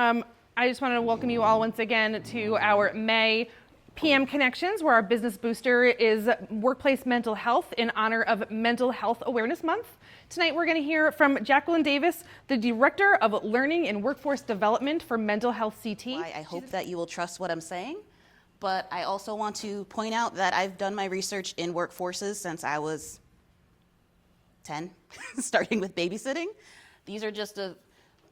I just wanted to welcome you all once again to our May PM Connections, where our business booster is workplace mental health in honor of Mental Health Awareness Month. Tonight we're going to hear from Jacquilyn Davis, the Director of Learning and Workforce Development for Mental Health CT. I hope that you will trust what I'm saying, but I also want to point out that I've done my research in workforces since I was 10, starting with babysitting. These are just the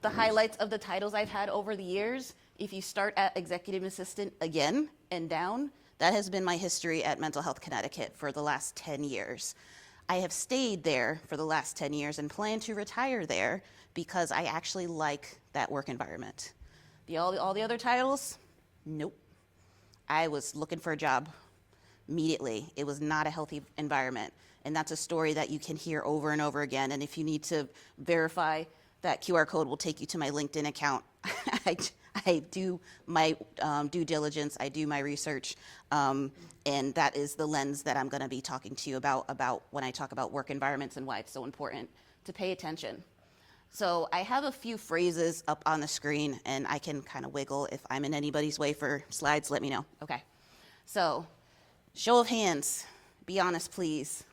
highlights of the titles I've had over the years. If you start at executive assistant again and down, that has been my history at Mental Health Connecticut for the last 10 years. I have stayed there for the last 10 years and plan to retire there because I actually like that work environment. All the other titles, nope. I was looking for a job immediately. It was not a healthy environment. And that's a story that you can hear over and over again. And if you need to verify, that QR code will take you to my LinkedIn account. I do my due diligence, I do my research, and that is the lens that I'm gonna be talking to you about when I talk about work environments and why it's so important to pay attention. So I have a few phrases up on the screen, and I can kind of wiggle. If I'm in anybody's way for slides, let me know. Okay, so show of hands, be honest please.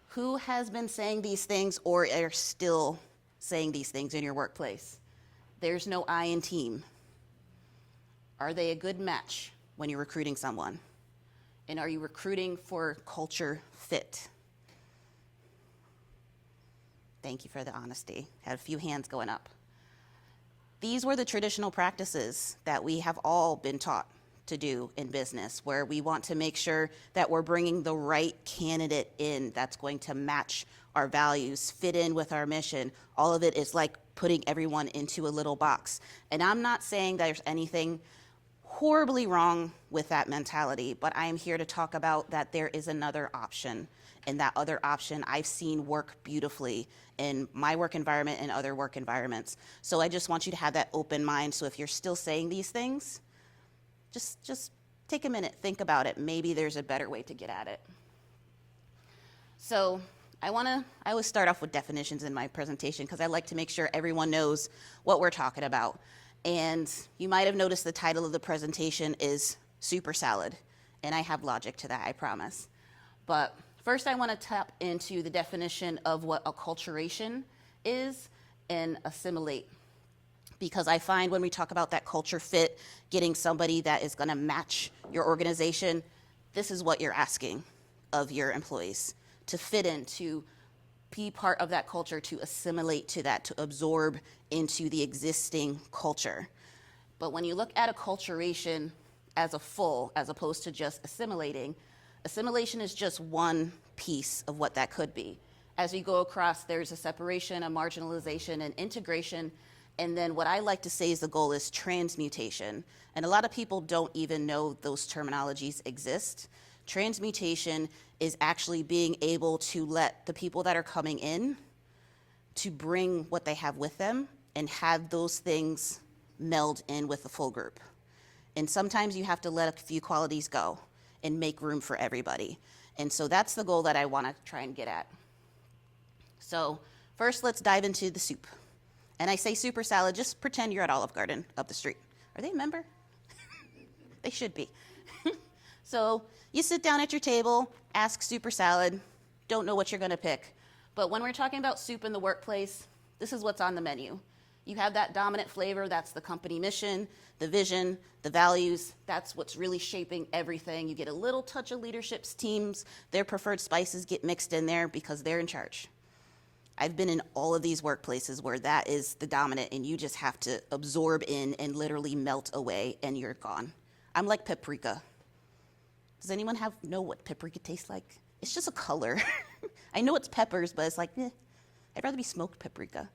Who has been saying these things or are still saying these things in your workplace? There's no I in team. Are they a good match when you're recruiting someone? And are you recruiting for culture fit? Thank you for the honesty. Had a few hands going up. These were the traditional practices that we have all been taught to do in business, where we want to make sure that we're bringing the right candidate in that's going to match our values, fit in with our mission. All of it is like putting everyone into a little box. And I'm not saying there's anything horribly wrong with that mentality, but I am here to talk about that there is another option. And that other option I've seen work beautifully in my work environment and other work environments. So I just want you to have that open mind. So if you're still saying these things, just take a minute, think about it. Maybe there's a better way to get at it. So I always start off with definitions in my presentation because I like to make sure everyone knows what we're talking about. And you might have noticed the title of the presentation is Super Salad, and I have logic to that, I promise. But first I want to tap into the definition of what acculturation is and assimilate. Because I find when we talk about that culture fit, getting somebody that is going to match your organization, this is what you're asking of your employees, to fit in, to be part of that culture, to assimilate to that, to absorb into the existing culture. But when you look at acculturation as a full, as opposed to just assimilating, assimilation is just one piece of what that could be. As you go across, there's a separation, a marginalization, and integration. And then what I like to say is the goal is transmutation. And a lot of people don't even know those terminologies exist. Transmutation is actually being able to let the people that are coming in to bring what they have with them and have those things meld in with the full group. And sometimes you have to let a few qualities go and make room for everybody. And so that's the goal that I want to try and get at. So first, let's dive into the soup. And I say Super Salad, just pretend you're at Olive Garden up the street. Are they a member? They should be. So you sit down at your table, ask Super Salad, don't know what you're gonna pick. But when we're talking about soup in the workplace, this is what's on the menu. You have that dominant flavor, that's the company mission, the vision, the values, that's what's really shaping everything. You get a little touch of leadership's teams, their preferred spices get mixed in there because they're in charge. I've been in all of these workplaces where that is the dominant and you just have to absorb in and literally melt away and you're gone. I'm like paprika. Does anyone know what paprika tastes like? It's just a color. I know it's peppers, but it's like, I'd rather be smoked paprika.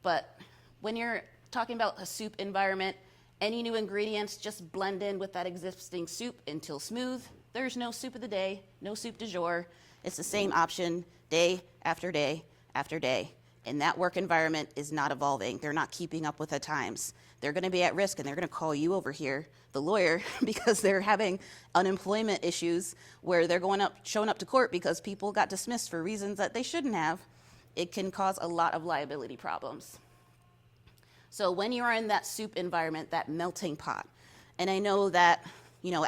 But when you're talking about a soup environment, any new ingredients just blend in with that existing soup until smooth. There's no soup of the day, no soup du jour. It's the same option day after day after day. And that work environment is not evolving. They're not keeping up with the times. They're gonna be at risk and they're gonna call you over here, the lawyer, because they're having unemployment issues where they're showing up to court because people got dismissed for reasons that they shouldn't have. It can cause a lot of liability problems. So when you are in that soup environment, that melting pot, and I know that,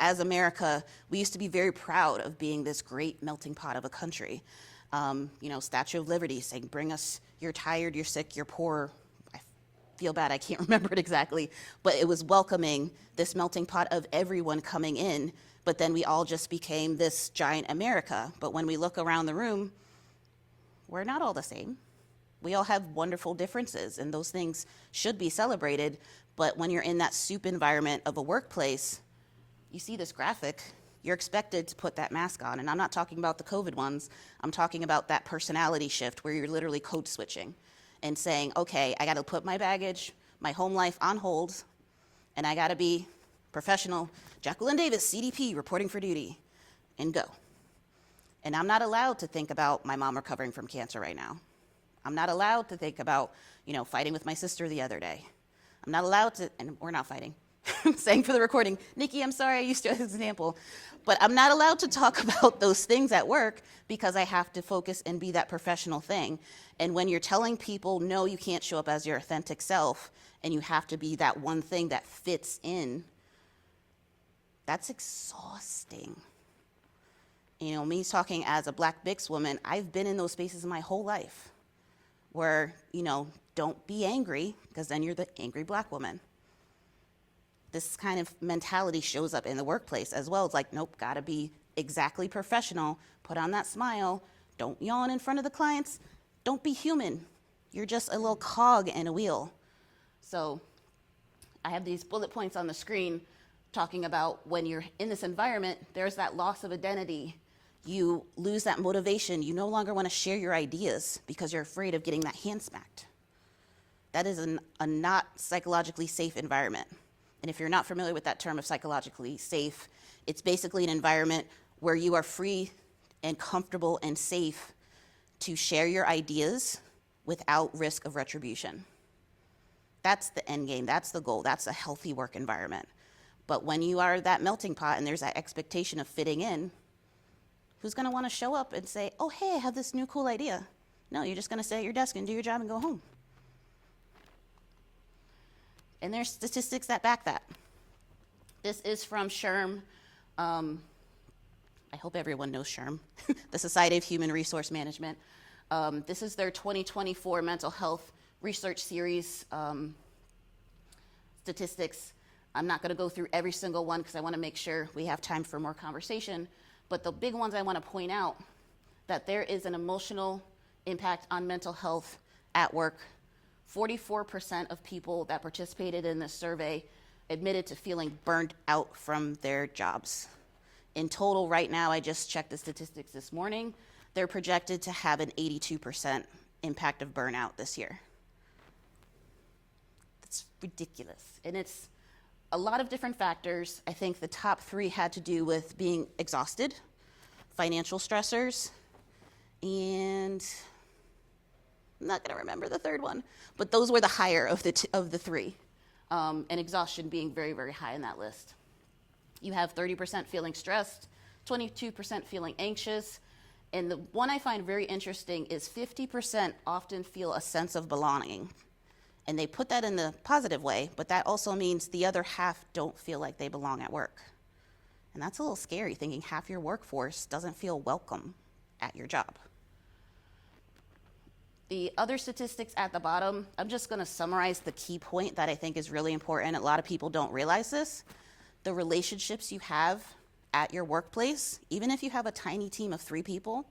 as America, we used to be very proud of being this great melting pot of a country. Statue of Liberty saying, bring us, you're tired, you're sick, you're poor. I feel bad, I can't remember it exactly, but it was welcoming this melting pot of everyone coming in, but then we all just became this giant America. But when we look around the room, we're not all the same. We all have wonderful differences, and those things should be celebrated. But when you're in that soup environment of a workplace, you see this graphic, you're expected to put that mask on. And I'm not talking about the COVID ones. I'm talking about that personality shift where you're literally code switching and saying, okay, I got to put my baggage, my home life on hold, and I got to be professional. Jacquilyn Davis, CDP, reporting for duty, and go. And I'm not allowed to think about my mom recovering from cancer right now. I'm not allowed to think about, fighting with my sister the other day. I'm not allowed to, and we're not fighting. I'm saying for the recording, Nikki, I'm sorry I used you as an example. But I'm not allowed to talk about those things at work because I have to focus and be that professional thing. And when you're telling people, no, you can't show up as your authentic self, and you have to be that one thing that fits in, that's exhausting. Me talking as a Black Bix woman, I've been in those spaces my whole life where, don't be angry because then you're the angry Black woman. This kind of mentality shows up in the workplace as well. It's like, nope, gotta be exactly professional, put on that smile, don't yawn in front of the clients, don't be human. You're just a little cog in a wheel. So I have these bullet points on the screen talking about when you're in this environment, there's that loss of identity. You lose that motivation. You no longer want to share your ideas because you're afraid of getting that hand smacked. That is a not psychologically safe environment. And if you're not familiar with that term of psychologically safe, it's basically an environment where you are free and comfortable and safe to share your ideas without risk of retribution. That's the end game. That's the goal. That's a healthy work environment. But when you are that melting pot and there's that expectation of fitting in, who's going to want to show up and say, oh, hey, I have this new cool idea? No, you're just going to stay at your desk and do your job and go home. And there's statistics that back that. This is from SHRM. I hope everyone knows SHRM, the Society of Human Resource Management. This is their 2024 mental health research series statistics. I'm not going to go through every single one because I want to make sure we have time for more conversation. But the big ones I want to point out, that there is an emotional impact on mental health at work. 44% of people that participated in this survey admitted to feeling burned out from their jobs. In total, right now, I just checked the statistics this morning, they're projected to have an 82% impact of burnout this year. That's ridiculous. And it's a lot of different factors. I think the top three had to do with being exhausted, financial stressors, and I'm not going to remember the third one, but those were the higher of the three, and exhaustion being very, very high in that list. You have 30% feeling stressed, 22% feeling anxious, and the one I find very interesting is 50% often feel a sense of belonging. And they put that in the positive way, but that also means the other half don't feel like they belong at work. And that's a little scary, thinking half your workforce doesn't feel welcome at your job. The other statistics at the bottom, I'm just going to summarize the key point that I think is really important. A lot of people don't realize this. The relationships you have at your workplace, even if you have a tiny team of 3 people,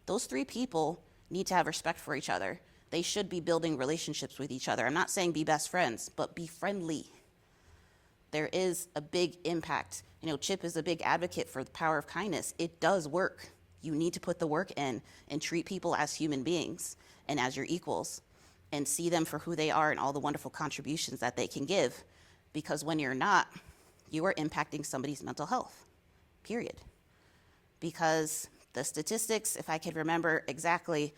those 3 people need to have respect for each other. They should be building relationships with each other. I'm not saying be best friends, but be friendly. There is a big impact. Chip is a big advocate for the power of kindness. It does work. You need to put the work in and treat people as human beings and as your equals and see them for who they are and all the wonderful contributions that they can give. Because when you're not, you are impacting somebody's mental health, period. Because the statistics, if I could remember exactly,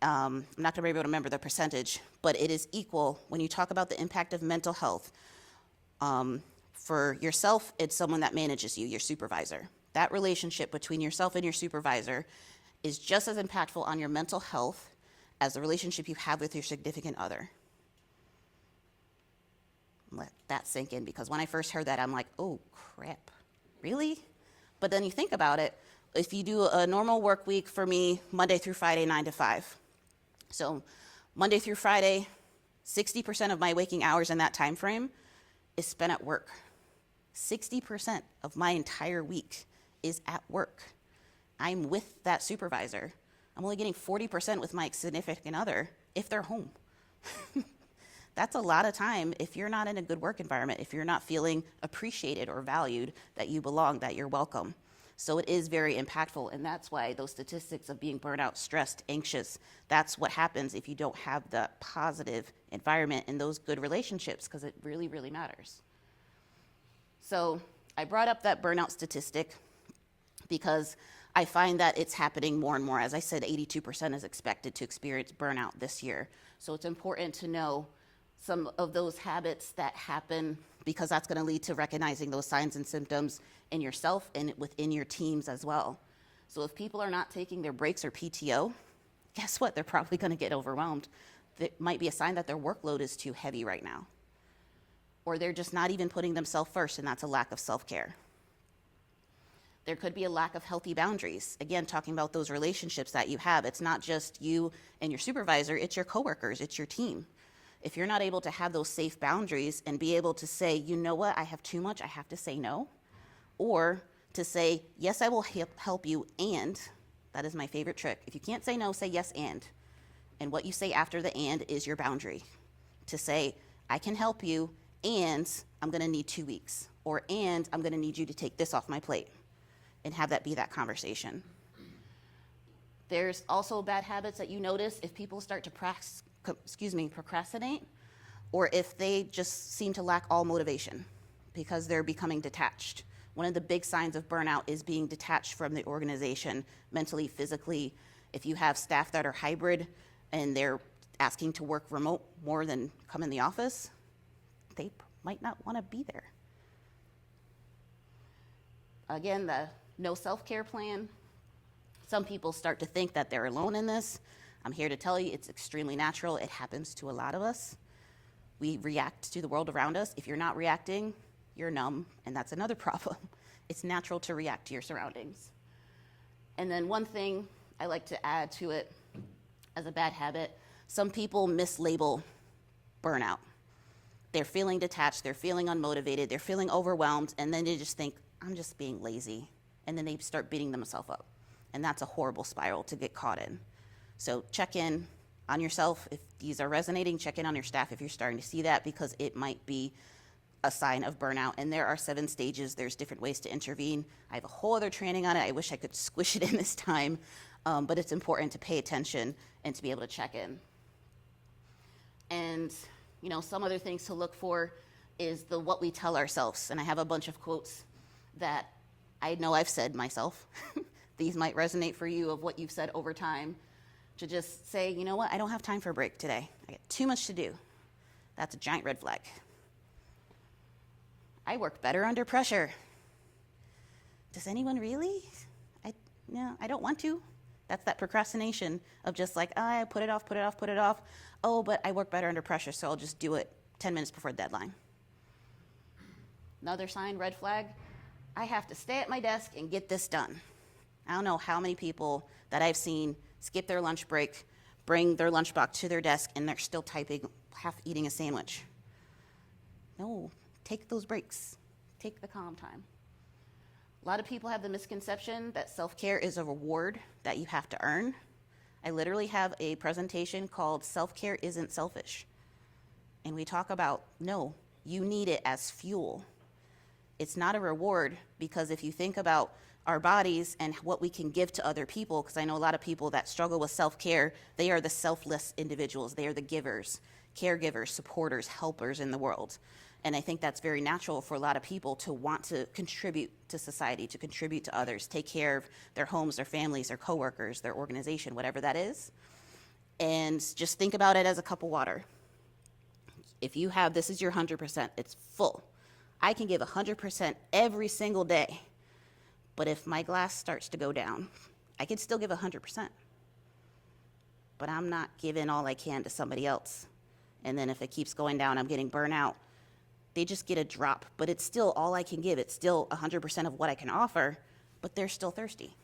I'm not going to be able to remember the percentage, but it is equal when you talk about the impact of mental health. For yourself, it's someone that manages you, your supervisor. That relationship between yourself and your supervisor is just as impactful on your mental health as the relationship you have with your significant other. Let that sink in, because when I first heard that, I'm like, oh crap, really? But then you think about it, if you do a normal work week for me, Monday through Friday, 9 to 5. So Monday through Friday, 60% of my waking hours in that time frame is spent at work. 60% of my entire week is at work. I'm with that supervisor. I'm only getting 40% with my significant other if they're home. That's a lot of time if you're not in a good work environment, if you're not feeling appreciated or valued, that you belong, that you're welcome. So it is very impactful, and that's why those statistics of being burnt out, stressed, anxious, that's what happens if you don't have the positive environment and those good relationships, because it really, really matters. So I brought up that burnout statistic because I find that it's happening more and more. As I said, 82% is expected to experience burnout this year. So it's important to know some of those habits that happen, because that's going to lead to recognizing those signs and symptoms in yourself and within your teams as well. So if people are not taking their breaks or PTO, guess what? They're probably going to get overwhelmed. That might be a sign that their workload is too heavy right now. Or they're just not even putting themselves first, and that's a lack of self-care. There could be a lack of healthy boundaries. Again, talking about those relationships that you have. It's not just you and your supervisor, it's your coworkers, it's your team. If you're not able to have those safe boundaries and be able to say, you know what, I have too much, I have to say no. Or to say, yes, I will help you, and, that is my favorite trick. If you can't say no, say yes, and. And what you say after the and is your boundary. To say, I can help you, and I'm gonna need 2 weeks. Or, and I'm gonna need you to take this off my plate. And have that be that conversation. There's also bad habits that you notice if people start to procrastinate, or if they just seem to lack all motivation because they're becoming detached. One of the big signs of burnout is being detached from the organization, mentally, physically. If you have staff that are hybrid and they're asking to work remote more than come in the office, they might not want to be there. Again, the no self-care plan. Some people start to think that they're alone in this. I'm here to tell you it's extremely natural. It happens to a lot of us. We react to the world around us. If you're not reacting, you're numb, and that's another problem. It's natural to react to your surroundings. And then one thing I like to add to it as a bad habit, some people mislabel burnout. They're feeling detached, they're feeling unmotivated, they're feeling overwhelmed, and then they just think, I'm just being lazy. And then they start beating themselves up. And that's a horrible spiral to get caught in. So check in on yourself. If these are resonating, check in on your staff if you're starting to see that, because it might be a sign of burnout. And there are 7 stages. There's different ways to intervene. I have a whole other training on it. I wish I could squish it in this time, but it's important to pay attention and to be able to check in. And some other things to look for is what we tell ourselves. And I have a bunch of quotes that I know I've said myself. These might resonate for you, of what you've said over time. To just say, you know what, I don't have time for a break today. I got too much to do. That's a giant red flag. I work better under pressure. Does anyone really? No, I don't want to. That's that procrastination of just like, I put it off. Oh, but I work better under pressure, so I'll just do it 10 minutes before the deadline. Another sign, red flag, I have to stay at my desk and get this done. I don't know how many people that I've seen skip their lunch break, bring their lunchbox to their desk, and they're still typing, half eating a sandwich. No, take those breaks. Take the calm time. A lot of people have the misconception that self-care is a reward that you have to earn. I literally have a presentation called Self-Care Isn't Selfish. And we talk about, no, you need it as fuel. It's not a reward, because if you think about our bodies and what we can give to other people, because I know a lot of people that struggle with self-care, they are the selfless individuals. They are the givers, caregivers, supporters, helpers in the world. And I think that's very natural for a lot of people to want to contribute to society, to contribute to others, take care of their homes, their families, their coworkers, their organization, whatever that is. And just think about it as a cup of water. If you have, this is your 100%, it's full. I can give 100% every single day. But if my glass starts to go down, I can still give 100%. But I'm not giving all I can to somebody else. And then if it keeps going down, I'm getting burnt out. They just get a drop, but it's still all I can give. It's still 100% of what I can offer, but they're still thirsty.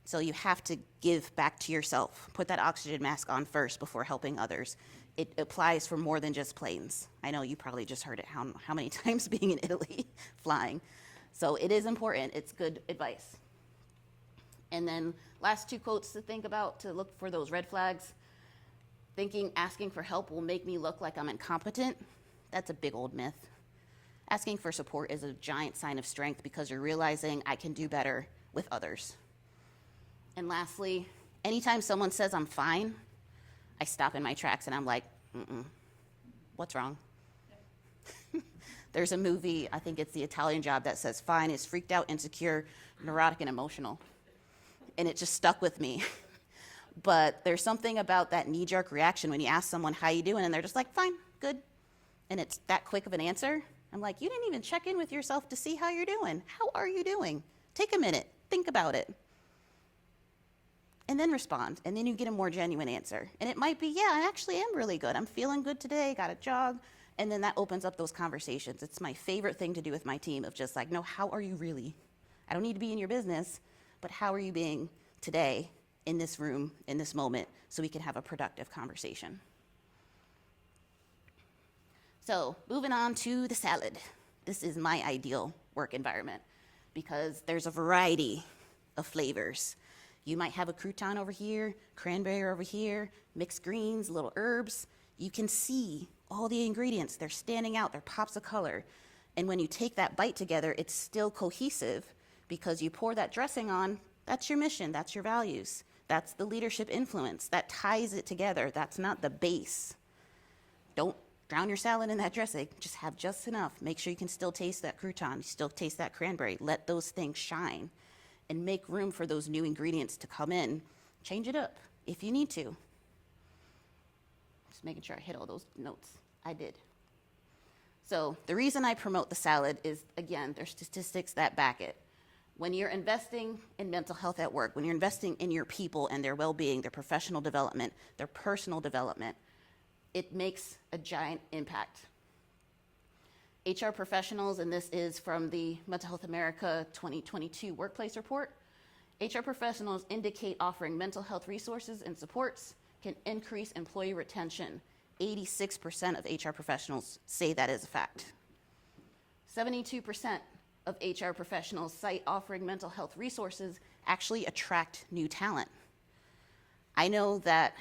So you have to give back to yourself. Put that oxygen mask on first before helping others. It applies for more than just planes. I know you probably just heard it how many times being in Italy, flying. So it is important. It's good advice. And then last two quotes to think about to look for those red flags. Thinking asking for help will make me look like I'm incompetent. That's a big old myth. Asking for support is a giant sign of strength because you're realizing I can do better with others. And lastly, anytime someone says I'm fine, I stop in my tracks and I'm like, what's wrong? There's a movie, I think it's The Italian Job, that says fine is freaked out, insecure, neurotic, and emotional. And it just stuck with me. But there's something about that knee-jerk reaction when you ask someone, how you doing? And they're just like, fine, good. And it's that quick of an answer. I'm like, you didn't even check in with yourself to see how you're doing. How are you doing? Take a minute, think about it. And then respond, and then you get a more genuine answer. And it might be, yeah, I actually am really good. I'm feeling good today, got a jog. And then that opens up those conversations. It's my favorite thing to do with my team of just like, no, how are you really? I don't need to be in your business, but how are you being today in this room, in this moment, so we can have a productive conversation. So moving on to the salad. This is my ideal work environment because there's a variety of flavors. You might have a crouton over here, cranberry over here, mixed greens, little herbs. You can see all the ingredients. They're standing out, they're pops of color. And when you take that bite together, it's still cohesive because you pour that dressing on, that's your mission, that's your values. That's the leadership influence. That ties it together. That's not the base. Don't drown your salad in that dressing. Just have just enough. Make sure you can still taste that crouton, still taste that cranberry. Let those things shine. And make room for those new ingredients to come in. Change it up if you need to. Just making sure I hit all those notes. I did. So the reason I promote the salad is, again, there's statistics that back it. When you're investing in mental health at work, when you're investing in your people and their well-being, their professional development, their personal development, it makes a giant impact. HR professionals, and this is from the Mental Health America 2022 Workplace Report, HR professionals indicate offering mental health resources and supports can increase employee retention. 86% of HR professionals say that is a fact. 72% of HR professionals cite offering mental health resources actually attract new talent. I know that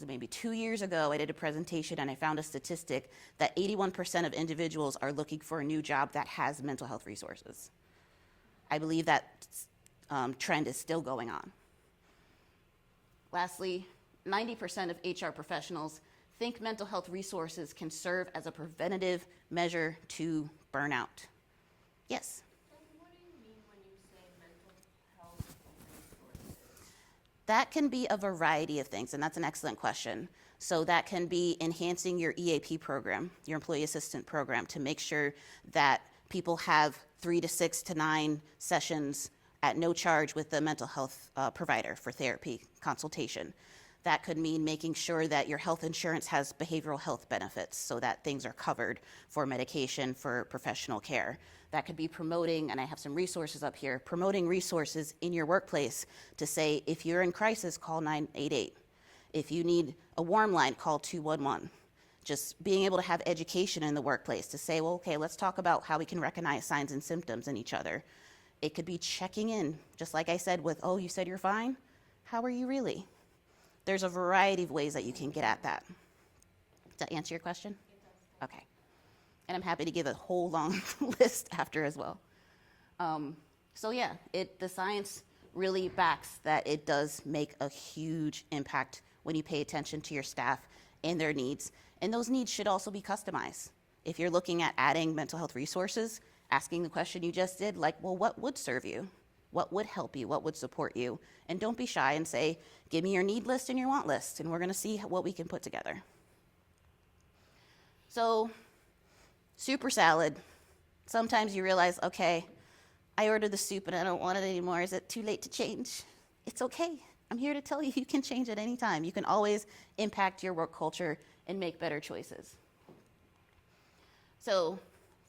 maybe 2 years ago, I did a presentation and I found a statistic that 81% of individuals are looking for a new job that has mental health resources. I believe that trend is still going on. Lastly, 90% of HR professionals think mental health resources can serve as a preventative measure to burnout. Yes? What do you mean when you say mental health resources? That can be a variety of things, and that's an excellent question. So that can be enhancing your EAP program, your employee assistant program, to make sure that people have 3 to 6 to 9 sessions at no charge with the mental health provider for therapy consultation. That could mean making sure that your health insurance has behavioral health benefits so that things are covered for medication, for professional care. That could be promoting, and I have some resources up here, promoting resources in your workplace to say, if you're in crisis, call 988. If you need a warm line, call 211. Just being able to have education in the workplace to say, well, okay, let's talk about how we can recognize signs and symptoms in each other. It could be checking in, just like I said with, oh, you said you're fine? How are you really? There's a variety of ways that you can get at that. Does that answer your question? It does. Okay. And I'm happy to give a whole long list after as well. So yeah, the science really backs that it does make a huge impact when you pay attention to your staff and their needs. And those needs should also be customized. If you're looking at adding mental health resources, asking the question you just did, like, well, what would serve you? What would help you? What would support you? And don't be shy and say, give me your need list and your want list, and we're going to see what we can put together. So, soup or salad. Sometimes you realize, okay, I ordered the soup and I don't want it anymore. Is it too late to change? It's okay. I'm here to tell you you can change at any time. You can always impact your work culture and make better choices. So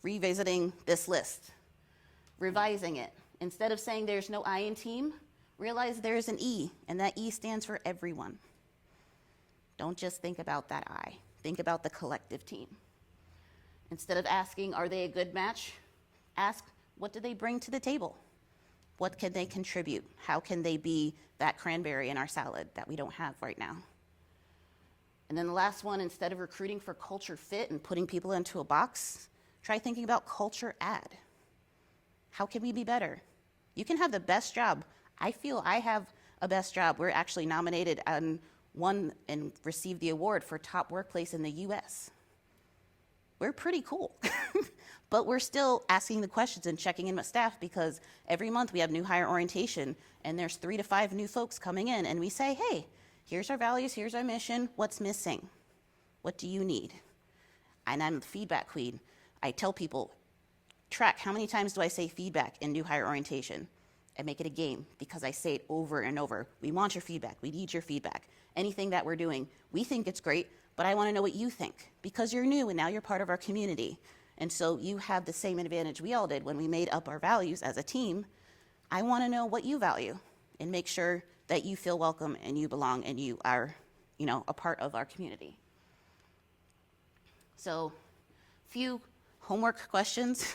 revisiting this list, revising it. Instead of saying there's no I in team, realize there's an E, and that E stands for everyone. Don't just think about that I. Think about the collective team. Instead of asking, are they a good match? Ask, what do they bring to the table? What can they contribute? How can they be that cranberry in our salad that we don't have right now? And then the last one, instead of recruiting for culture fit and putting people into a box, try thinking about culture add. How can we be better? You can have the best job. I feel I have a best job. We're actually nominated and won and received the award for top workplace in the US. We're pretty cool. But we're still asking the questions and checking in with staff because every month we have new hire orientation and there's 3 to 5 new folks coming in and we say, hey, here's our values, here's our mission, what's missing? What do you need? And I'm the feedback queen. I tell people, track how many times do I say feedback in new hire orientation? I make it a game because I say it over and over. We want your feedback, we need your feedback. Anything that we're doing, we think it's great, but I wanna know what you think because you're new and now you're part of our community. And so you have the same advantage we all did when we made up our values as a team. I wanna know what you value and make sure that you feel welcome and you belong and you are, a part of our community. So, few homework questions.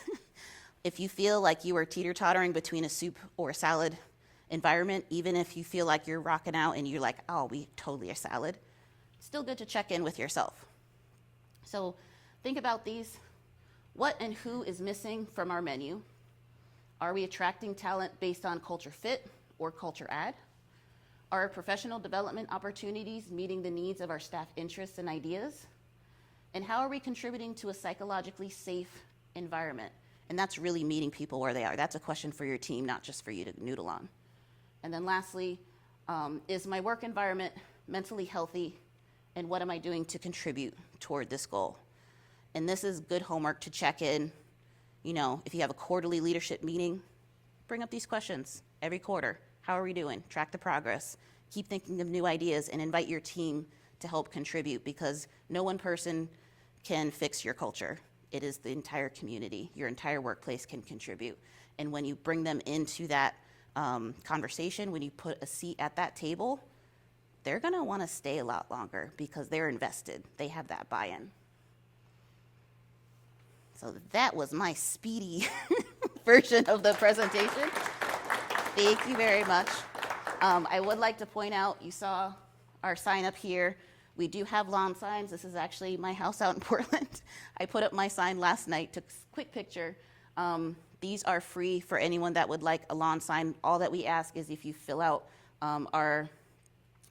If you feel like you are teeter-tottering between a soup or a salad environment, even if you feel like you're rocking out and you're like, oh, we totally a salad, still good to check in with yourself. So think about these. What and who is missing from our menu? Are we attracting talent based on culture fit or culture add? Are our professional development opportunities meeting the needs of our staff interests and ideas? And how are we contributing to a psychologically safe environment? And that's really meeting people where they are. That's a question for your team, not just for you to noodle on. And then lastly, is my work environment mentally healthy? And what am I doing to contribute toward this goal? And this is good homework to check in. If you have a quarterly leadership meeting, bring up these questions every quarter. How are we doing? Track the progress. Keep thinking of new ideas and invite your team to help contribute because no one person can fix your culture. It is the entire community. Your entire workplace can contribute. And when you bring them into that conversation, when you put a seat at that table, they're gonna wanna stay a lot longer because they're invested. They have that buy-in. So that was my speedy version of the presentation. Thank you very much. I would like to point out, you saw our sign up here. We do have lawn signs. This is actually my house out in Portland. I put up my sign last night, took a quick picture. These are free for anyone that would like a lawn sign. All that we ask is if you fill out our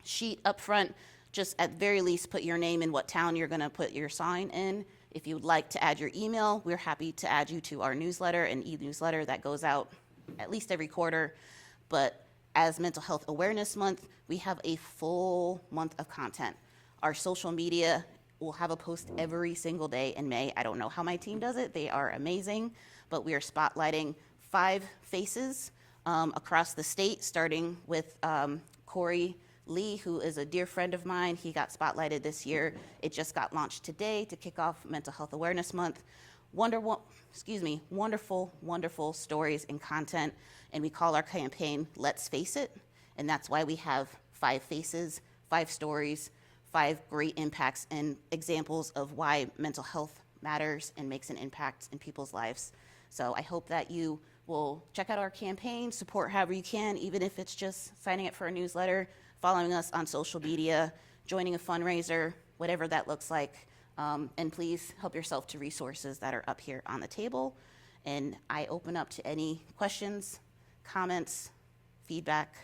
sheet up front, just at the very least put your name and what town you're gonna put your sign in. If you would like to add your email, we're happy to add you to our newsletter, an e-newsletter that goes out at least every quarter. But as Mental Health Awareness Month, we have a full month of content. Our social media will have a post every single day in May. I don't know how my team does it. They are amazing. But we are spotlighting 5 faces across the state, starting with Corey Lee, who is a dear friend of mine. He got spotlighted this year. It just got launched today to kick off Mental Health Awareness Month. Wonderful, wonderful stories and content. And we call our campaign, Let's Face It. And that's why we have 5 faces, 5 stories, 5 great impacts and examples of why mental health matters and makes an impact in people's lives. So I hope that you will check out our campaign, support however you can, even if it's just signing up for a newsletter, following us on social media, joining a fundraiser, whatever that looks like. And please help yourself to resources that are up here on the table. And I open up to any questions, comments, feedback.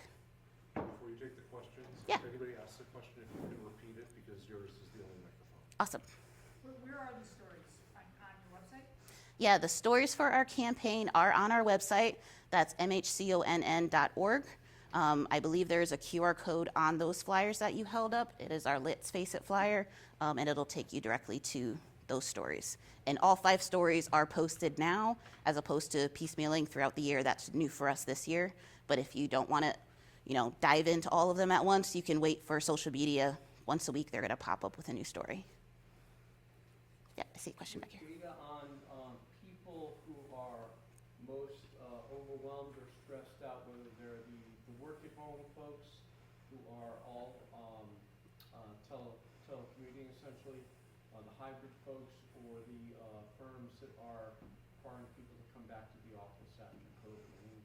Before you take the questions, Yeah. if anybody asks a question, if you can repeat it because yours is the only microphone. Awesome. Where are the stories? On your website? Yeah, the stories for our campaign are on our website. That's mhconn.org. I believe there's a QR code on those flyers that you held up. It is our Let's Face It flyer, and it'll take you directly to those stories. And all 5 stories are posted now, as opposed to piecemealing throughout the year. That's new for us this year. But if you don't want to, dive into all of them at once, you can wait for social media. Once a week, they're going to pop up with a new story. Yeah, I see a question back here. Data on overwhelmed or stressed out, whether they're the work at home folks who are all telecommuting essentially, the hybrid folks, or the firms that are requiring people to come back to the office after COVID. Any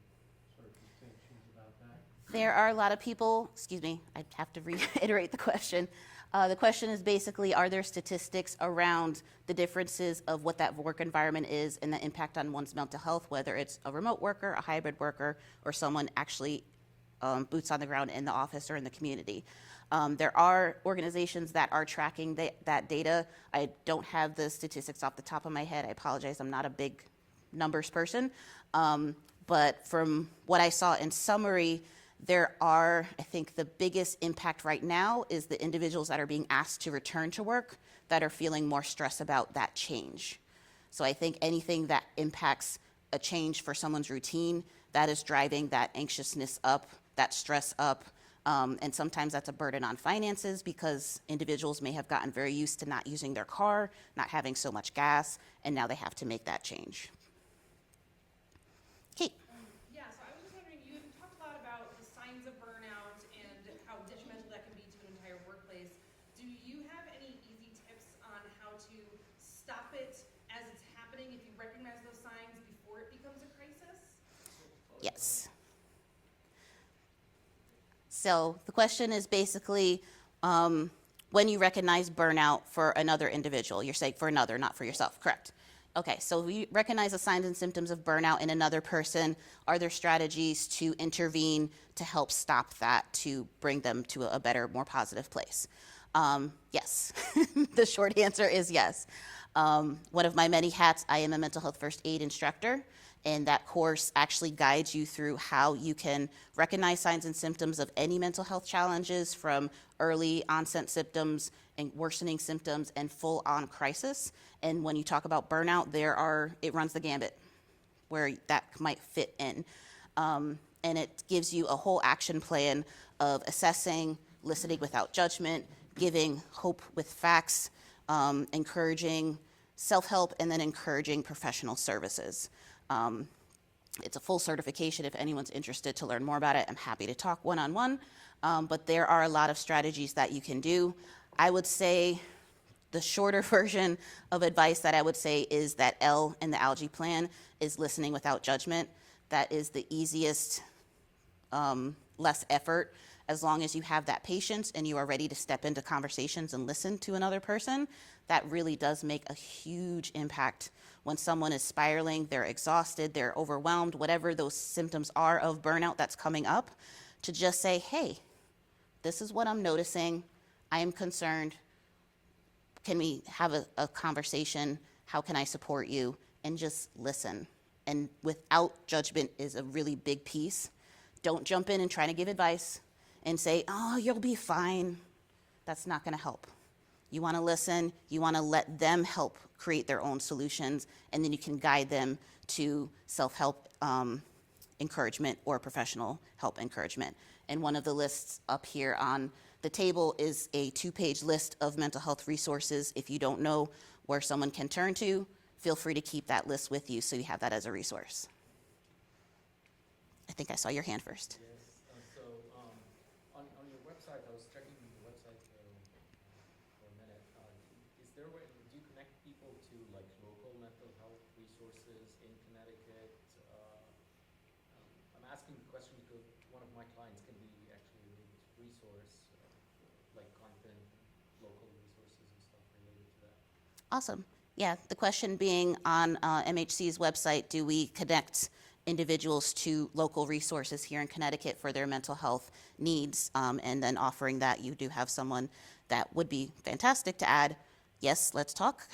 sort of distinctions about that? There are a lot of people, excuse me, I have to reiterate the question. The question is basically, are there statistics around the differences of what that work environment is and the impact on one's mental health, whether it's a remote worker, a hybrid worker, or someone actually boots on the ground in the office or in the community? There are organizations that are tracking that data. I don't have the statistics off the top of my head. I apologize, I'm not a big numbers person. But from what I saw in summary, there are, I think the biggest impact right now is the individuals that are being asked to return to work that are feeling more stress about that change. So I think anything that impacts a change for someone's routine, that is driving that anxiousness up, that stress up. And sometimes that's a burden on finances because individuals may have gotten very used to not using their car, not having so much gas, and now they have to make that change. Kate. Yeah, so I was just wondering, you talked a lot about the signs of burnout and how detrimental that can be to an entire workplace. Do you have any easy tips on how to stop it as it's happening if you recognize those signs before it becomes a crisis? Yes. So the question is basically, when you recognize burnout for another individual, you're saying for another, not for yourself, correct? Okay, so we recognize the signs and symptoms of burnout in another person. Are there strategies to intervene to help stop that, to bring them to a better, more positive place? Yes. The short answer is yes. One of my many hats, I am a mental health first aid instructor, and that course actually guides you through how you can recognize signs and symptoms of any mental health challenges, from early onset symptoms and worsening symptoms and full-on crisis. And when you talk about burnout, it runs the gambit where that might fit in. And it gives you a whole action plan of assessing, listening without judgment, giving hope with facts, encouraging self-help, and then encouraging professional services. It's a full certification. If anyone's interested to learn more about it, I'm happy to talk one-on-one. But there are a lot of strategies that you can do. I would say the shorter version of advice that I would say is that L in the ALGE plan is listening without judgment. That is the easiest, less effort. As long as you have that patience and you are ready to step into conversations and listen to another person, that really does make a huge impact. When someone is spiraling, they're exhausted, they're overwhelmed, whatever those symptoms are of burnout that's coming up, to just say, hey, this is what I'm noticing. I am concerned. Can we have a conversation? How can I support you? And just listen. And without judgment is a really big piece. Don't jump in and try to give advice and say, oh, you'll be fine. That's not going to help. You want to listen. You want to let them help create their own solutions, and then you can guide them to self-help encouragement or professional help encouragement. And one of the lists up here on the table is a 2-page list of mental health resources. If you don't know where someone can turn to, feel free to keep that list with you so you have that as a resource. I think I saw your hand first. Yes. So on your website, I was checking the website for a minute. Is there a way, do you connect people to like local mental health resources in Connecticut? I'm asking the question because one of my clients can be actually a resource, like content, local resources and stuff related to that. Awesome. Yeah, the question being on MHC's website, do we connect individuals to local resources here in Connecticut for their mental health needs, and then offering that you do have someone that would be fantastic to add. Yes, let's talk.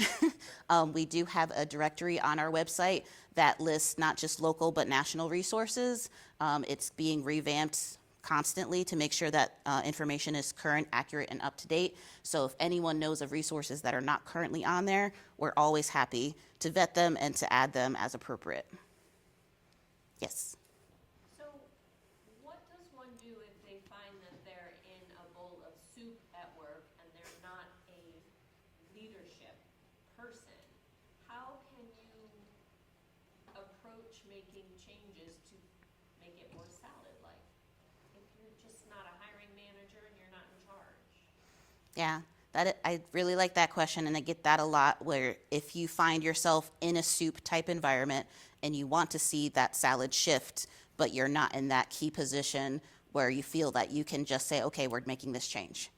We do have a directory on our website that lists not just local but national resources. It's being revamped constantly to make sure that information is current, accurate, and up to date. So if anyone knows of resources that are not currently on there, we're always happy to vet them and to add them as appropriate. Yes. So what does one do if they find that they're in a bowl of soup at work and they're not a leadership person? How can you approach making changes to not a hiring manager and you're not in charge? Yeah, I really like that question, and I get that a lot, where if you find yourself in a soup type environment and you want to see that salad shift, but you're not in that key position where you feel that you can just say, okay, we're making this change.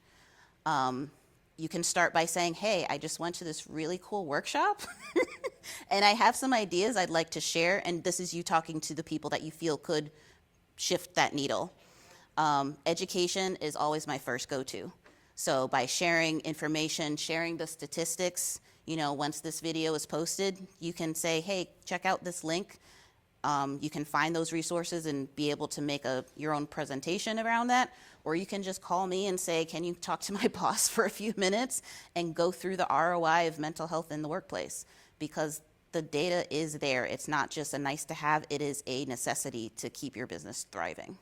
You can start by saying, hey, I just went to this really cool workshop and I have some ideas I'd like to share, and this is you talking to the people that you feel could shift that needle. Education is always my first go-to. So by sharing information, sharing the statistics, once this video is posted, you can say, hey, check out this link. You can find those resources and be able to make your own presentation around that. Or you can just call me and say, can you talk to my boss for a few minutes and go through the ROI of mental health in the workplace? Because the data is there. It's not just a nice to have, it is a necessity to keep your business thriving.